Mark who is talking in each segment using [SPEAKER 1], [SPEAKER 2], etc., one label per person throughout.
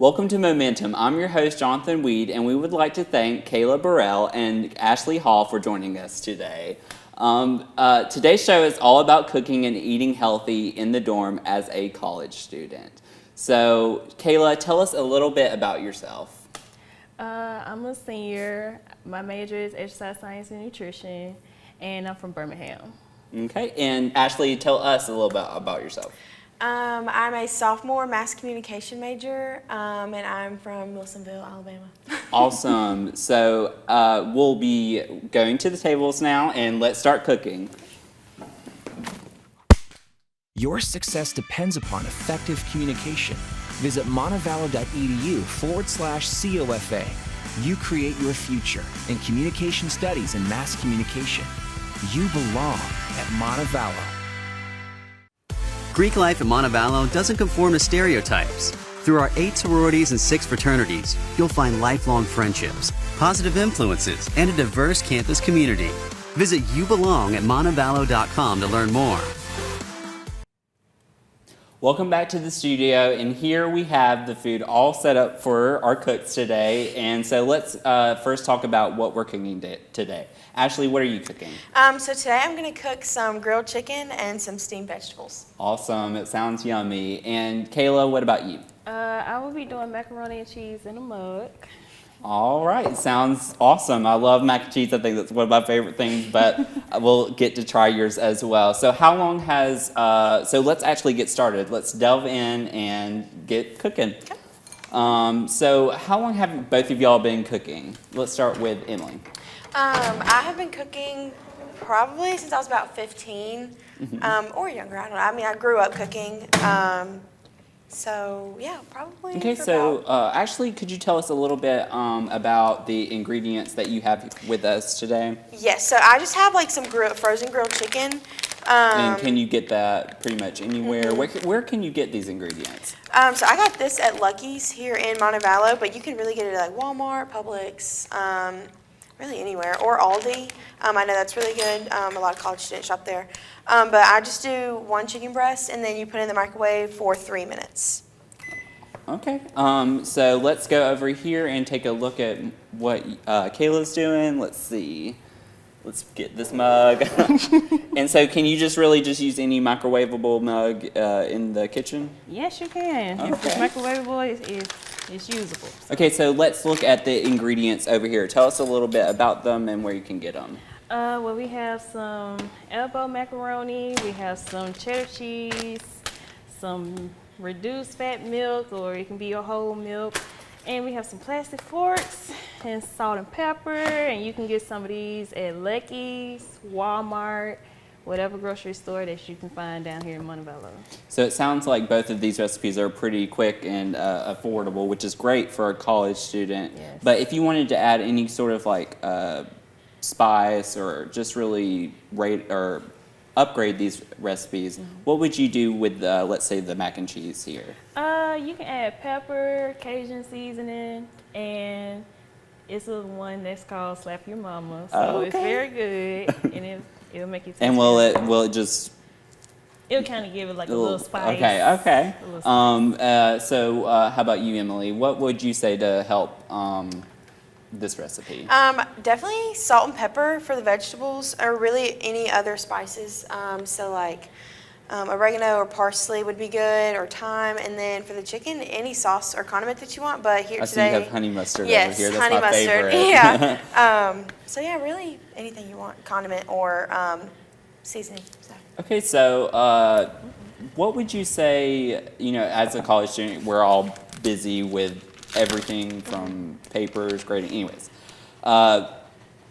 [SPEAKER 1] Welcome to MomentUM. I'm your host, Jonathan Weed, and we would like to thank Kayla Burrell and Ashlee Hall for joining us today. Today's show is all about cooking and eating healthy in the dorm as a college student. So, Kayla, tell us a little bit about yourself.
[SPEAKER 2] I'm a senior. My major is exercise science and nutrition, and I'm from Birmingham.
[SPEAKER 1] Okay, and Ashlee, tell us a little bit about yourself.
[SPEAKER 3] I'm a sophomore mass communication major, and I'm from Wilsonville, Alabama.
[SPEAKER 1] Awesome. So we'll be going to the tables now, and let's start cooking.
[SPEAKER 4] Your success depends upon effective communication. Visit montevallo.edu/COFA. You create your future in communication studies and mass communication. You belong at Montevallo.
[SPEAKER 5] Greek life at Montevallo doesn't conform to stereotypes. Through our 8 sororities and 6 fraternities, you'll find lifelong friendships, positive influences, and a diverse campus community. Visit youbelong at montevallo.com to learn more.
[SPEAKER 1] Welcome back to the studio, and here we have the food all set up for our cooks today. And so let's first talk about what we're cooking today. Ashlee, what are you cooking?
[SPEAKER 3] So today I'm going to cook some grilled chicken and some steamed vegetables.
[SPEAKER 1] Awesome. It sounds yummy. And Kayla, what about you?
[SPEAKER 2] I will be doing macaroni and cheese in a mug.
[SPEAKER 1] All right. Sounds awesome. I love mac and cheese. I think that's one of my favorite things, but we'll get to try yours as well. So how long has, so let's actually get started. Let's delve in and get cooking.
[SPEAKER 3] Okay.
[SPEAKER 1] So how long have both of y'all been cooking? Let's start with Emily.
[SPEAKER 3] I have been cooking probably since I was about 15, or younger. I don't know. I mean, I grew up cooking. So yeah, probably.
[SPEAKER 1] Okay, so Ashlee, could you tell us a little bit about the ingredients that you have with us today?
[SPEAKER 3] Yes, so I just have like some frozen grilled chicken.
[SPEAKER 1] And can you get that pretty much anywhere? Where can you get these ingredients?
[SPEAKER 3] So I got this at Lucky's here in Montevallo, but you can really get it at like Walmart, Publix, really anywhere, or Aldi. I know that's really good. A lot of college students shop there. But I just do 1 chicken breast, and then you put it in the microwave for 3 minutes.
[SPEAKER 1] Okay, so let's go over here and take a look at what Kayla's doing. Let's see. Let's get this mug. And so can you just use any microwavable mug in the kitchen?
[SPEAKER 2] Yes, you can.
[SPEAKER 1] Okay.
[SPEAKER 2] If it's microwavable, it's usable. So.
[SPEAKER 1] Okay, so let's look at the ingredients over here. Tell us a little bit about them and where you can get them.
[SPEAKER 2] Well, we have some elbow macaroni, we have some cheddar cheese, some reduced fat milk, or it can be your whole milk, and we have some plastic forks and salt and pepper, and you can get some of these at Lucky's, Walmart, whatever grocery store that you can find down here in Montevallo.
[SPEAKER 1] So it sounds like both of these recipes are pretty quick and affordable, which is great for a college student.
[SPEAKER 2] Yes.
[SPEAKER 1] But if you wanted to add any sort of like spice or just really upgrade these recipes, what would you do with, let's say, the mac and cheese here?
[SPEAKER 2] You can add pepper, Cajun seasoning, and it's a one that's called Slap Your Mama. So It's very good, and it'll make it taste
[SPEAKER 1] And will it just...
[SPEAKER 2] It'll kind of give it like a little spice.
[SPEAKER 1] Okay. So how about you, Emily? What would you say to help this recipe?
[SPEAKER 3] Definitely salt and pepper for the vegetables, or really any other spices. So like oregano or parsley would be good, or thyme. And then for the chicken, any sauce or condiment that you want. But here
[SPEAKER 1] I
[SPEAKER 3] today,
[SPEAKER 1] see you have honey mustard
[SPEAKER 3] yes,
[SPEAKER 1] over here. That's
[SPEAKER 3] honey
[SPEAKER 1] my
[SPEAKER 3] mustard.
[SPEAKER 1] favorite.
[SPEAKER 3] Yeah. So yeah, really anything you want, condiment or seasoning. So.
[SPEAKER 1] Okay, so what would you say, as a college student, we're all busy with everything from papers, grading, anyways.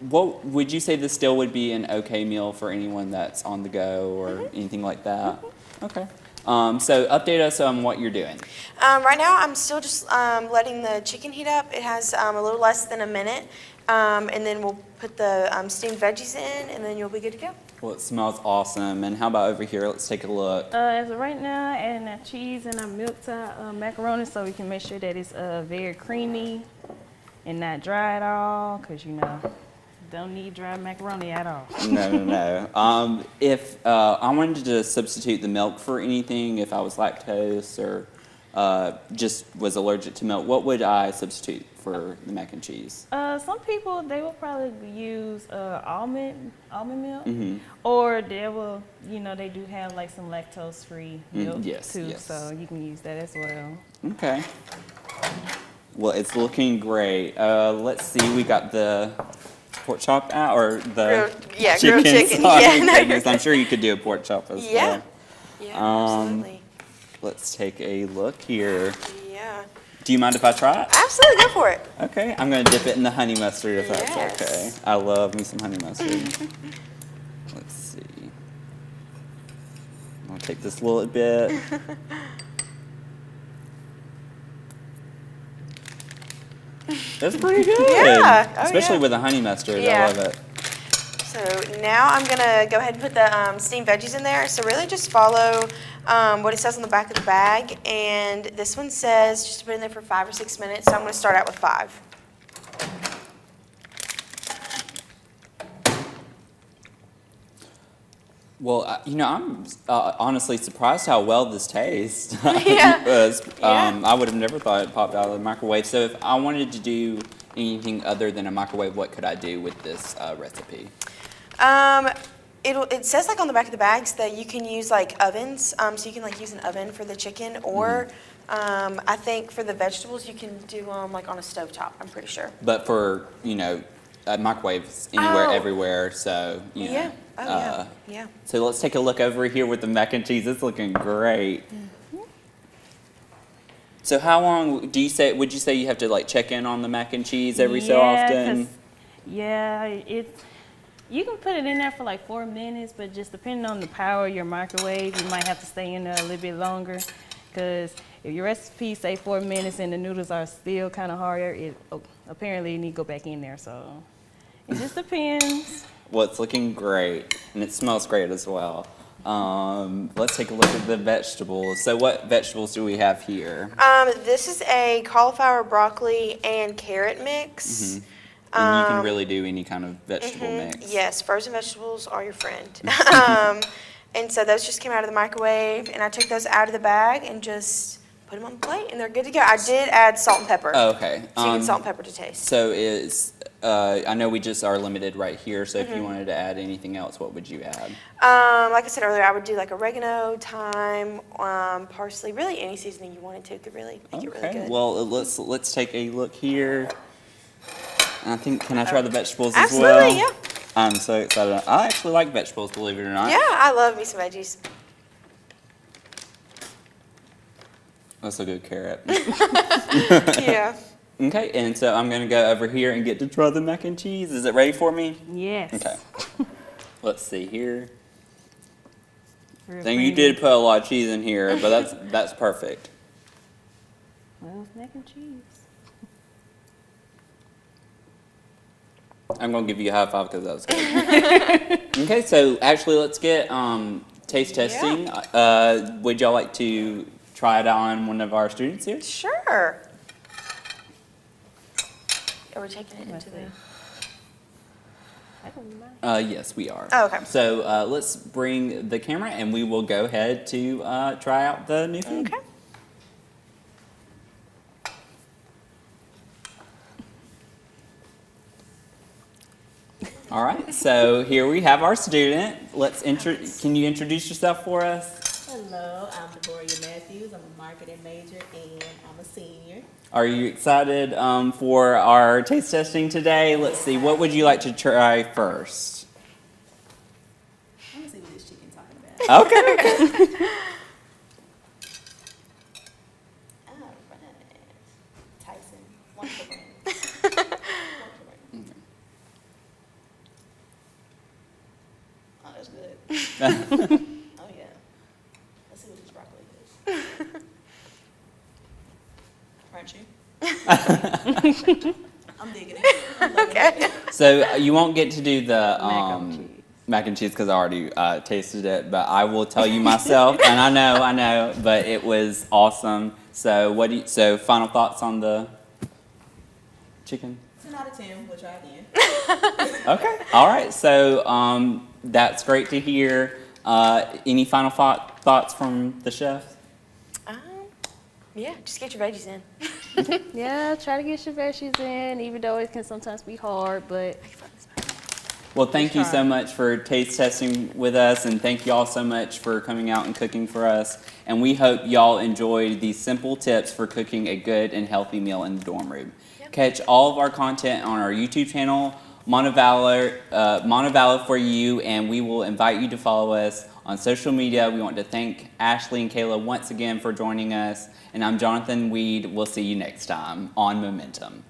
[SPEAKER 1] What would you say this still would be an okay meal for anyone that's on the go or anything like that? Okay. So update us on what you're doing.
[SPEAKER 3] Right now, I'm still just letting the chicken heat up. It has a little less than a minute, and then we'll put the steamed veggies in, and then you'll be good to go.
[SPEAKER 1] Well, it smells awesome. And how about over here? Let's take a look.
[SPEAKER 2] As of right now, adding that cheese and our milk to macaroni, so we can make sure that it's very creamy and not dry at all, because don't need dry macaroni at all.
[SPEAKER 1] No. If I wanted to substitute the milk for anything, if I was lactose or just was allergic to milk, what would I substitute for the mac and cheese?
[SPEAKER 2] Some people, they will probably use almond milk, or they will, they do have like some lactose-free milk too, so you can use that as well.
[SPEAKER 1] Okay. Well, it's looking great. Let's see, we got the pork chop out, or the
[SPEAKER 3] grilled chicken.
[SPEAKER 1] Sorry, I'm sure you could do a pork chop as well.
[SPEAKER 3] Yeah, absolutely.
[SPEAKER 1] Let's take a look here.
[SPEAKER 3] Yeah.
[SPEAKER 1] Do you mind if I try it?
[SPEAKER 3] Absolutely, go for it.
[SPEAKER 1] Okay, I'm going to dip it in the honey mustard if that's okay. I love me some honey mustard. Let's see. I'll take this little bit. That's pretty good.
[SPEAKER 3] Yeah. Oh,
[SPEAKER 1] especially with the honey mustard. I love it.
[SPEAKER 3] So now I'm going to go ahead and put the steamed veggies in there. So really just follow what it says on the back of the bag. And this one says just to put it in there for 5 or 6 minutes. So I'm going to start out with 5.
[SPEAKER 1] Well, I'm honestly surprised how well this tastes.
[SPEAKER 3] Yeah.
[SPEAKER 1] Because I would have never thought it popped out of the microwave. So if I wanted to do anything other than a microwave, what could I do with this recipe?
[SPEAKER 3] It says like on the back of the bags that you can use like ovens, so you can like use an oven for the chicken, or I think for the vegetables you can do like on a stovetop. I'm pretty sure.
[SPEAKER 1] But for microwaves anywhere, everywhere. So
[SPEAKER 3] Yeah. Oh yeah.
[SPEAKER 1] So let's take a look over here with the mac and cheese. It's looking great. So how long would you say you have to like check in on the mac and cheese every so often?
[SPEAKER 2] You can put it in there for like 4 minutes, but just depending on the power of your microwave, you might have to stay in there a little bit longer. Because if your recipe say 4 minutes and the noodles are still kind of hard, apparently you need to go back in there. So it just depends.
[SPEAKER 1] Well, it's looking great, and it smells great as well. Let's take a look at the vegetables. So what vegetables do we have here?
[SPEAKER 3] This is a cauliflower, broccoli, and carrot mix.
[SPEAKER 1] And you can really do any kind of vegetable mix.
[SPEAKER 3] Yes, frozen vegetables are your friend. And so those just came out of the microwave, and I took those out of the bag and just put them on the plate, and they're good to go. I did add salt and pepper.
[SPEAKER 1] Oh, okay.
[SPEAKER 3] So you get salt and pepper to taste.
[SPEAKER 1] So I know we just are limited right here, so if you wanted to add anything else, what would you add?
[SPEAKER 3] Like I said earlier, I would do like oregano, thyme, parsley, really any seasoning you wanted to could really make it really good.
[SPEAKER 1] Well, let's take a look here. I think, can I try the vegetables as well?
[SPEAKER 3] Absolutely, yeah.
[SPEAKER 1] I'm so excited. I actually like vegetables, believe it or not.
[SPEAKER 3] Yeah, I love me some veggies.
[SPEAKER 1] That's a good carrot.
[SPEAKER 3] Yeah.
[SPEAKER 1] Okay, and so I'm going to go over here and get to try the mac and cheese. Is it ready for me?
[SPEAKER 2] Yes.
[SPEAKER 1] Okay. Let's see here.
[SPEAKER 2] Real
[SPEAKER 1] Then you did put a lot of cheese in here, but that's perfect.
[SPEAKER 2] Well, it's mac and cheese.
[SPEAKER 1] I'm going to give you a high five because that was good. Okay, so actually let's get taste testing. Would y'all like to try it on one of our students here?
[SPEAKER 3] Sure. Are we taking it into the...
[SPEAKER 2] I don't mind.
[SPEAKER 1] Yes, we are.
[SPEAKER 3] Oh, okay.
[SPEAKER 1] So let's bring the camera and we will go ahead to try out the new food.
[SPEAKER 3] Okay.
[SPEAKER 1] All right, so here we have our student. Can you introduce yourself for us?
[SPEAKER 6] Hello, I'm Deborah Matthews. I'm a marketing major and I'm a senior.
[SPEAKER 1] Are you excited for our taste testing today? Let's see, what would you like to try first?
[SPEAKER 6] I want to see what this chicken's talking about.
[SPEAKER 1] Okay.
[SPEAKER 6] All right. Tyson, one for Brandon. Oh, that's good. Oh, yeah. Let's see what this broccoli is. Crunchy. I'm digging it. I'm loving it.
[SPEAKER 1] So you won't get to do the
[SPEAKER 2] Mac and cheese
[SPEAKER 1] because I already tasted it, but I will tell you myself, and I know, but it was awesome. So so final thoughts on the chicken?
[SPEAKER 6] 10 out of 10. We'll try again.
[SPEAKER 1] Okay. All right. So that's great to hear. Any final thoughts from the chef?
[SPEAKER 3] Yeah, just get your veggies in.
[SPEAKER 2] Yeah, try to get your veggies in, even though it can sometimes be hard, but
[SPEAKER 1] Well, thank you
[SPEAKER 2] try.
[SPEAKER 1] so much for taste testing with us, and thank y'all so much for coming out and cooking for us. And we hope y'all enjoyed these simple tips for cooking a good and healthy meal in the dorm room. Catch all of our content on our YouTube channel, Montevallo for you, and we will invite you to follow us on social media. We want to thank Ashlee and Kayla once again for joining us, and I'm Jonathan Weed. We'll see you next time on Momentum.